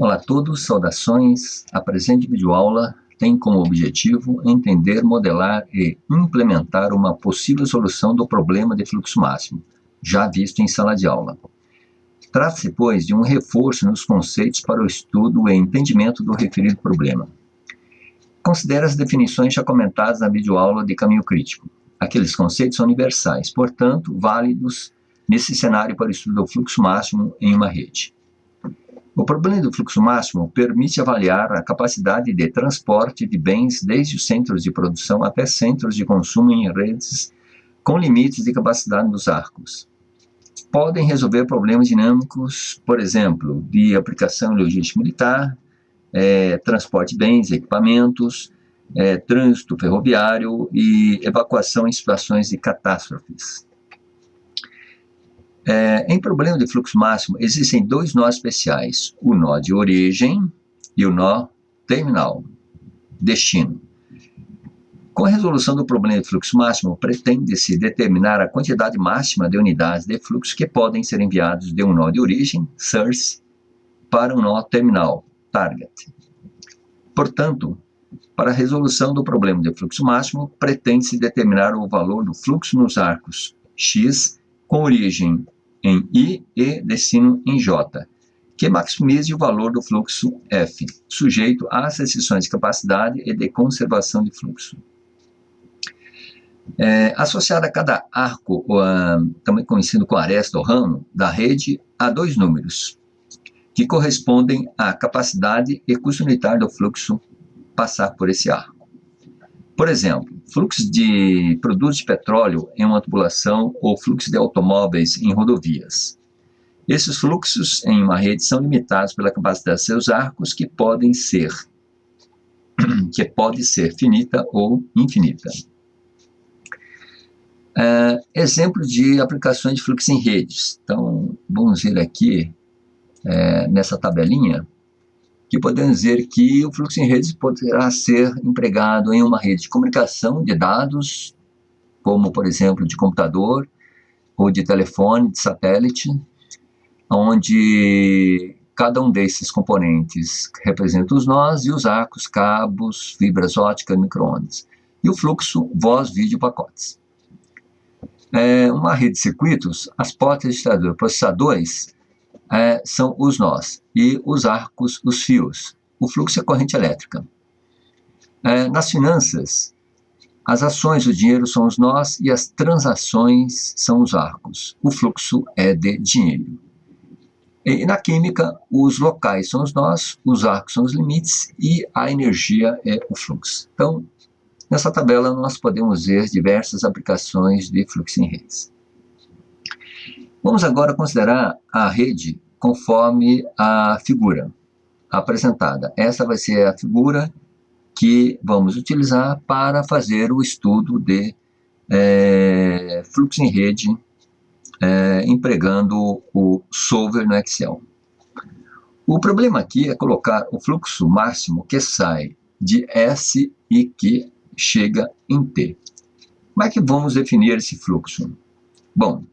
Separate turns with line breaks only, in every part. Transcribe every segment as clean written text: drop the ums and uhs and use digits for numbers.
Olá a todos, saudações. A presente videoaula tem como objetivo entender, modelar e implementar uma possível solução do problema de fluxo máximo, já visto em sala de aula. Trata-se, pois, de um reforço nos conceitos para o estudo e entendimento do referido problema. Considere as definições já comentadas na videoaula de caminho crítico. Aqueles conceitos são universais, portanto, válidos nesse cenário para o estudo do fluxo máximo em uma rede. O problema do fluxo máximo permite avaliar a capacidade de transporte de bens desde os centros de produção até centros de consumo em redes com limites de capacidade dos arcos. Podem resolver problemas dinâmicos, por exemplo, de aplicação em logística militar, transporte de bens e equipamentos, trânsito ferroviário e evacuação em situações de catástrofes. Em problema de fluxo máximo, existem dois nós especiais, o nó de origem e o nó terminal, destino. Com a resolução do problema de fluxo máximo, pretende-se determinar a quantidade máxima de unidades de fluxo que podem ser enviados de um nó de origem, source, para um nó terminal, target. Portanto, para a resolução do problema de fluxo máximo, pretende-se determinar o valor do fluxo nos arcos X com origem em I e destino em J, que maximize o valor do fluxo F, sujeito às restrições de capacidade e de conservação de fluxo. Associado a cada arco, também conhecido como aresta ou ramo, da rede, há dois números, que correspondem à capacidade e custo unitário do fluxo passar por esse arco. Por exemplo, fluxo de produtos de petróleo em uma tubulação ou fluxo de automóveis em rodovias. Esses fluxos em uma rede são limitados pela capacidade de seus arcos, que pode ser finita ou infinita. Exemplo de aplicações de fluxo em redes. Então, vamos ver aqui nessa tabelinha, que podemos dizer que o fluxo em redes poderá ser empregado em uma rede de comunicação de dados, como, por exemplo, de computador, ou de telefone, de satélite, onde cada um desses componentes representa os nós e os arcos, cabos, fibras óticas, micro-ondas. E o fluxo, voz, vídeo, pacotes. Uma rede de circuitos, as portas de processadores, são os nós, e os arcos, os fios. O fluxo é corrente elétrica. Nas finanças, as ações, o dinheiro são os nós e as transações são os arcos. O fluxo é de dinheiro. E na química, os locais são os nós, os arcos são os limites e a energia é o fluxo. Então, nessa tabela nós podemos ver diversas aplicações de fluxo em redes. Vamos agora considerar a rede conforme a figura apresentada. Essa vai ser a figura que vamos utilizar para fazer o estudo de fluxo em rede, empregando o solver no Excel. O problema aqui é colocar o fluxo máximo que sai de S e que chega em T. Como é que vamos definir esse fluxo? Bom,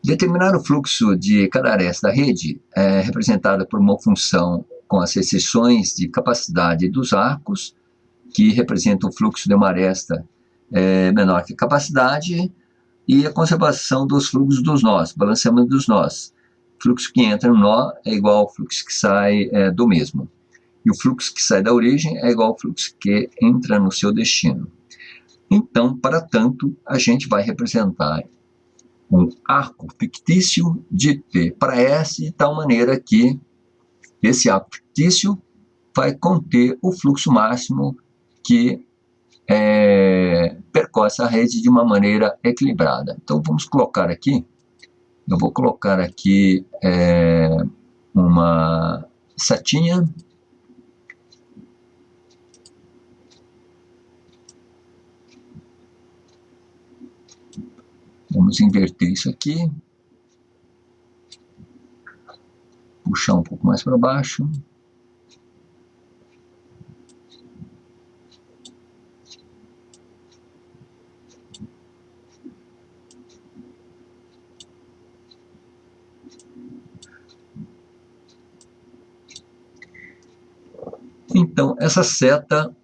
determinar o fluxo de cada aresta da rede é representada por uma função com as restrições de capacidade dos arcos, que representa o fluxo de uma aresta menor que a capacidade, e a conservação dos fluxos dos nós, balanceamento dos nós. O fluxo que entra no nó é igual ao fluxo que sai do mesmo. E o fluxo que sai da origem é igual ao fluxo que entra no seu destino. Então, para tanto, a gente vai representar um arco fictício de T para S, de tal maneira que esse arco fictício vai conter o fluxo máximo que percorre essa rede de uma maneira equilibrada. Então, vamos colocar aqui, eu vou colocar aqui uma setinha, vamos inverter isso aqui, puxar um pouco mais para baixo. Então, essa seta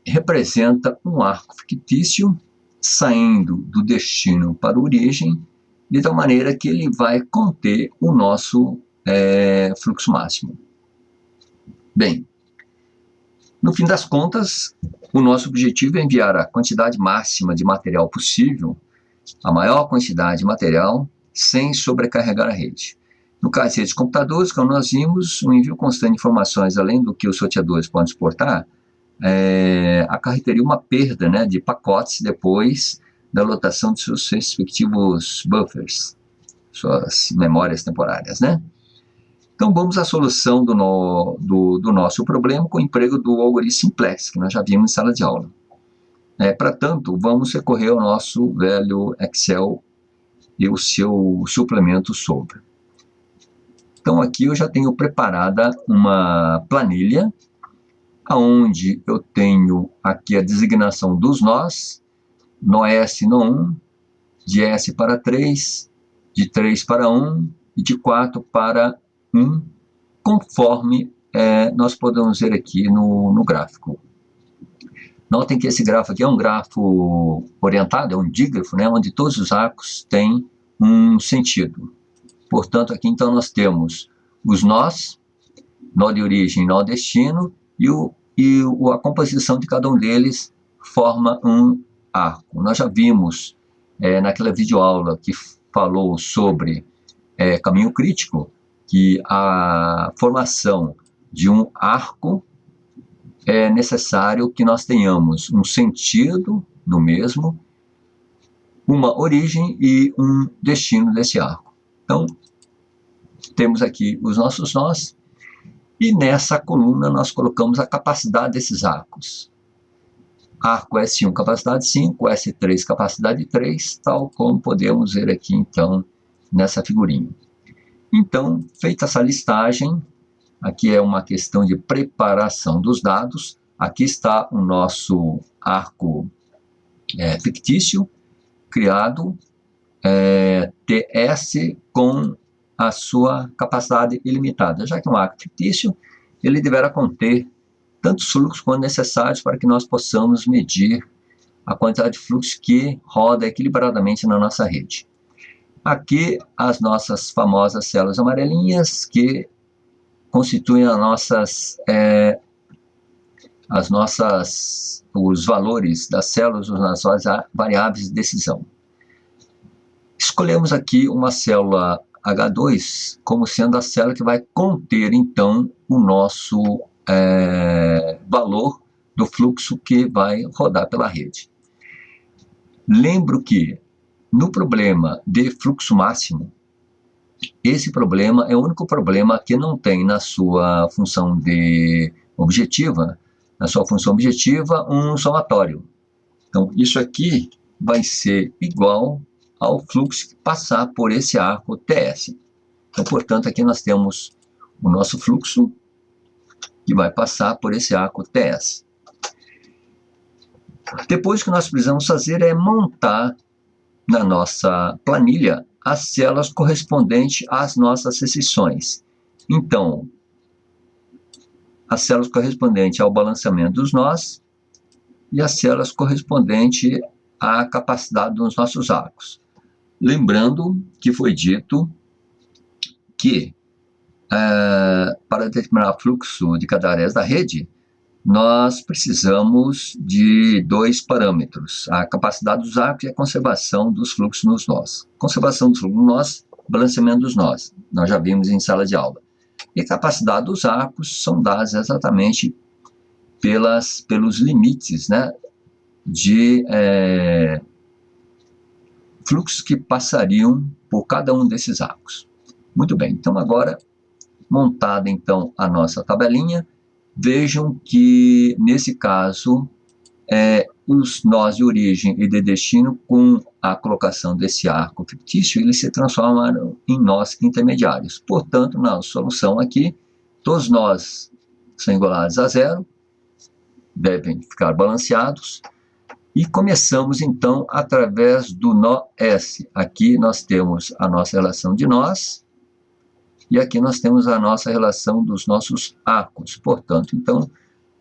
representa um arco fictício saindo do destino para a origem, de tal maneira que ele vai conter o nosso fluxo máximo. Bem, no fim das contas, o nosso objetivo é enviar a quantidade máxima de material possível, a maior quantidade de material, sem sobrecarregar a rede. No caso de redes de computadores, como nós vimos, o envio constante de informações, além do que os sorteadores podem suportar, acarretaria uma perda, né, de pacotes depois da lotação de seus respectivos buffers, suas memórias temporárias, né? Então vamos à solução do nosso problema com o emprego do algoritmo simplex, que nós já vimos em sala de aula. Para tanto, vamos recorrer ao nosso velho Excel e o seu suplemento sobre. Então aqui eu já tenho preparada uma planilha, onde eu tenho aqui a designação dos nós, nó S, nó 1, de S para 3, de 3 para 1 e de 4 para 1, conforme nós podemos ver aqui no gráfico. Notem que esse gráfico aqui é um grafo orientado, é um dígrafo, né, onde todos os arcos têm um sentido. Portanto, aqui então nós temos os nós, nó de origem e nó destino, e a composição de cada um deles forma um arco. Nós já vimos naquela videoaula que falou sobre caminho crítico, que a formação de um arco é necessário que nós tenhamos um sentido do mesmo, uma origem e um destino desse arco. Então, temos aqui os nossos nós, e nessa coluna nós colocamos a capacidade desses arcos. Arco S1, capacidade 5, S3, capacidade 3, tal como podemos ver aqui, então, nessa figurinha. Então, feita essa listagem, aqui é uma questão de preparação dos dados, aqui está o nosso arco fictício, criado, TS com a sua capacidade ilimitada. Já que é um arco fictício, ele deverá conter tantos fluxos quanto necessários para que nós possamos medir a quantidade de fluxo que roda equilibradamente na nossa rede. Aqui as nossas famosas células amarelinhas, que constituem os valores das células, as nossas variáveis de decisão. Escolhemos aqui uma célula H2 como sendo a célula que vai conter, então, o nosso valor do fluxo que vai rodar pela rede. Lembro que no problema de fluxo máximo, esse problema é o único problema que não tem na sua função objetiva, um somatório. Então, isso aqui vai ser igual ao fluxo que passar por esse arco TS. Então, portanto, aqui nós temos o nosso fluxo que vai passar por esse arco TS. Depois, o que nós precisamos fazer é montar na nossa planilha as células correspondentes às nossas restrições. Então, as células correspondentes ao balanceamento dos nós e as células correspondentes à capacidade dos nossos arcos. Lembrando que foi dito que para determinar o fluxo de cada área da rede, nós precisamos de dois parâmetros: a capacidade dos arcos e a conservação dos fluxos nos nós. Conservação dos fluxos nos nós, balanceamento dos nós, nós já vimos em sala de aula. E a capacidade dos arcos são dadas exatamente pelos limites, né, de fluxos que passariam por cada um desses arcos. Muito bem, então agora, montada então a nossa tabelinha, vejam que nesse caso, os nós de origem e de destino, com a colocação desse arco fictício, eles se transformaram em nós intermediários. Portanto, na solução aqui, todos nós são igualados a zero, devem ficar balanceados, e começamos então através do nó S. Aqui nós temos a nossa relação de nós, E aqui nós temos a nossa relação dos nossos arcos. Portanto, então,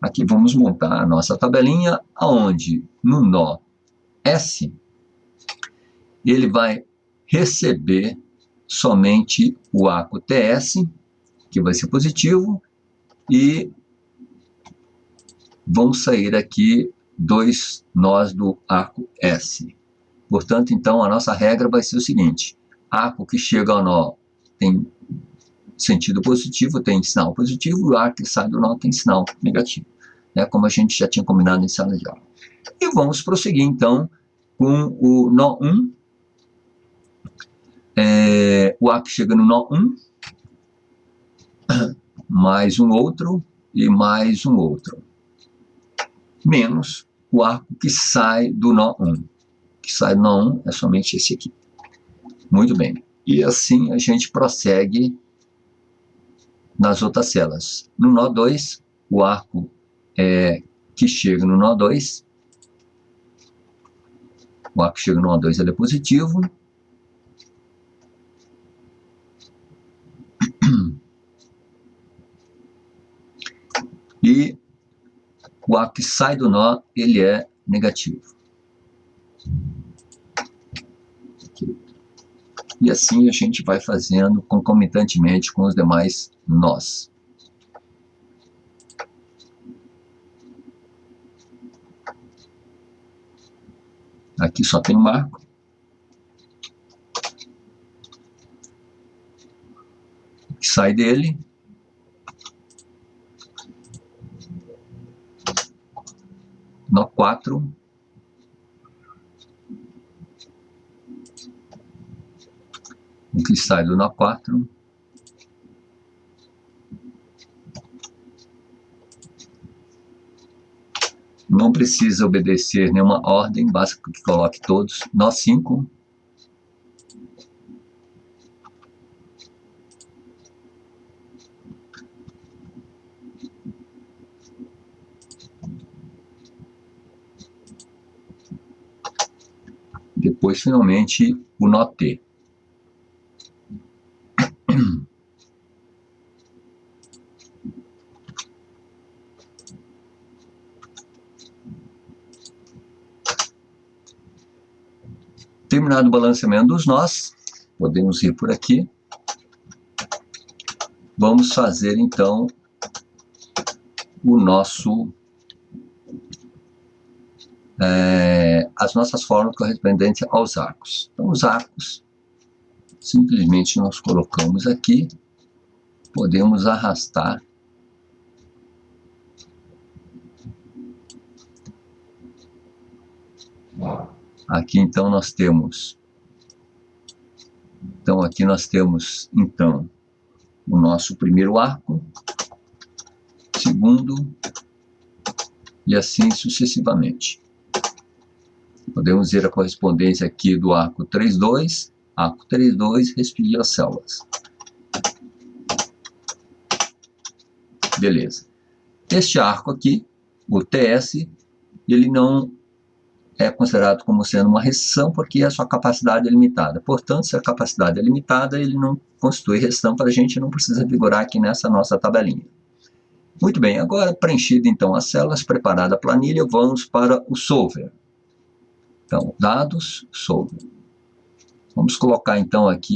aqui vamos montar a nossa tabelinha, onde no nó S, ele vai receber somente o arco TS, que vai ser positivo, e vão sair aqui 2 nós do arco S. Portanto, então, a nossa regra vai ser o seguinte: arco que chega ao nó tem sentido positivo, tem sinal positivo, e o arco que sai do nó tem sinal negativo, né, como a gente já tinha combinado em sala de aula. E vamos prosseguir, então, com o nó 1. O arco chega no nó 1, mais um outro, e mais um outro, menos o arco que sai do nó 1. O que sai do nó 1 é somente esse aqui. Muito bem. E assim a gente prossegue nas outras células. No nó 2, o arco que chega no nó 2, o arco que chega no nó 2 ele é positivo. E o arco que sai do nó, ele é negativo. E assim a gente vai fazendo concomitantemente com os demais nós. Aqui só tem um arco. O que sai dele. Nó 4. O que sai do nó 4. Não precisa obedecer nenhuma ordem, basta que coloque todos. Nó 5. Depois, finalmente, o nó T. Terminado o balanceamento dos nós, podemos ir por aqui. Vamos fazer, então, o nosso... as nossas fórmulas correspondentes aos arcos. Então, os arcos, simplesmente nós colocamos aqui, podemos arrastar aqui. Então nós temos o nosso primeiro arco, segundo, e assim sucessivamente. Podemos ver a correspondência aqui do arco 3,2, arco 3,2, respingue as células. Beleza. Este arco aqui, o TS, ele não é considerado como sendo uma restrição porque a sua capacidade é limitada. Portanto, se a capacidade é limitada, ele não constitui restrição para a gente, não precisa vigorar aqui nessa nossa tabelinha. Muito bem, agora preenchida então as células, preparada a planilha, vamos para o solver. Então, dados, solver. Vamos colocar então aqui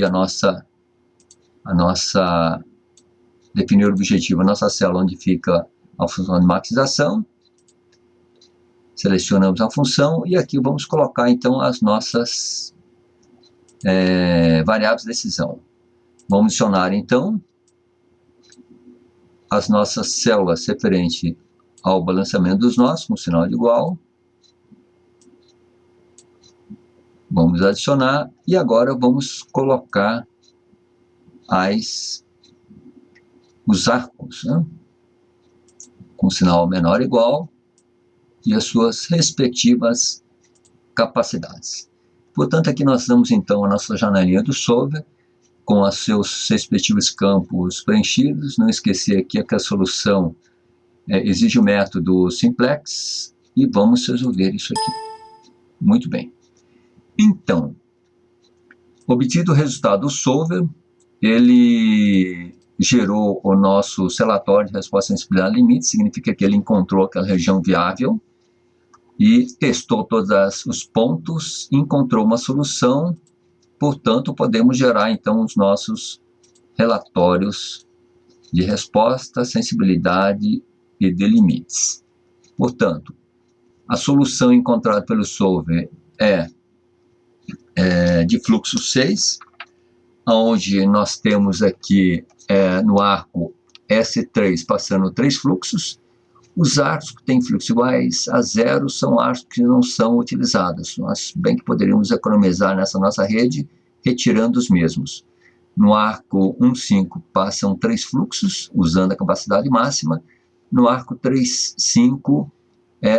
definir o objetivo, a nossa célula onde fica a função de maximização. Selecionamos a função e aqui vamos colocar então as nossas variáveis de decisão. Vamos adicionar então as nossas células referente ao balanceamento dos nós com sinal de igual. Vamos adicionar e agora vamos colocar os arcos, né, com sinal menor ou igual e as suas respectivas capacidades. Portanto, aqui nós damos então a nossa janelinha do solver com os seus respectivos campos preenchidos. Não esquecer aqui que a solução exige o método simplex e vamos resolver isso aqui. Muito bem. Então, obtido o resultado do solver, ele gerou o nosso relatório de resposta à sensibilidade limite, significa que ele encontrou aquela região viável e testou todos os pontos, encontrou uma solução, portanto, podemos gerar, então, os nossos relatórios de resposta, sensibilidade e de limites. Portanto, a solução encontrada pelo solver é de fluxo 6, onde nós temos aqui no arco S3 passando 3 fluxos. Os arcos que têm fluxos iguais a 0 são arcos que não são utilizados. Nós bem que poderíamos economizar nessa nossa rede retirando os mesmos. No arco 1,5 passam 3 fluxos, usando a capacidade máxima. No arco 3,5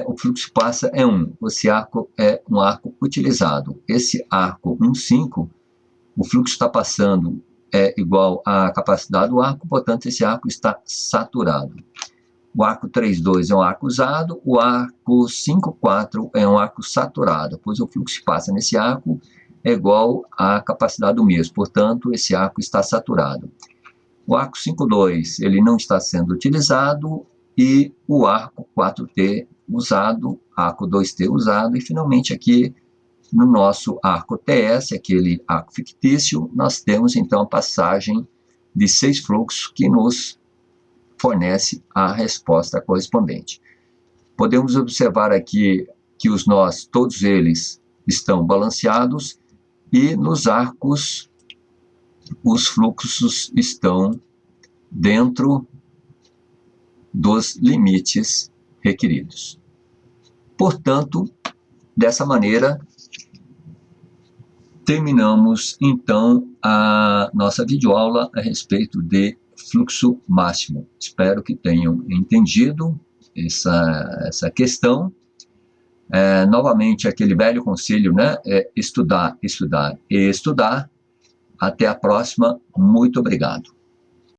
o fluxo passa 1. Esse arco é um arco utilizado. Esse arco 1,5, o fluxo está passando igual à capacidade do arco, portanto, esse arco está saturado. O arco 3,2 é um arco usado, o arco 5,4 é um arco saturado, pois o fluxo que passa nesse arco é igual à capacidade do mesmo, portanto, esse arco está saturado. O arco 5,2 ele não está sendo utilizado e o arco 4T usado, arco 2T usado, e finalmente aqui no nosso arco TS, aquele arco fictício, nós temos então a passagem de 6 fluxos que nos fornece a resposta correspondente. Podemos observar aqui que os nós, todos eles, estão balanceados e nos arcos os fluxos estão dentro dos limites requeridos. Portanto, dessa maneira, terminamos então a nossa videoaula a respeito de fluxo máximo. Espero que tenham entendido essa questão. Novamente, aquele velho conselho, né? Estudar, estudar e estudar. Até a próxima. Muito obrigado.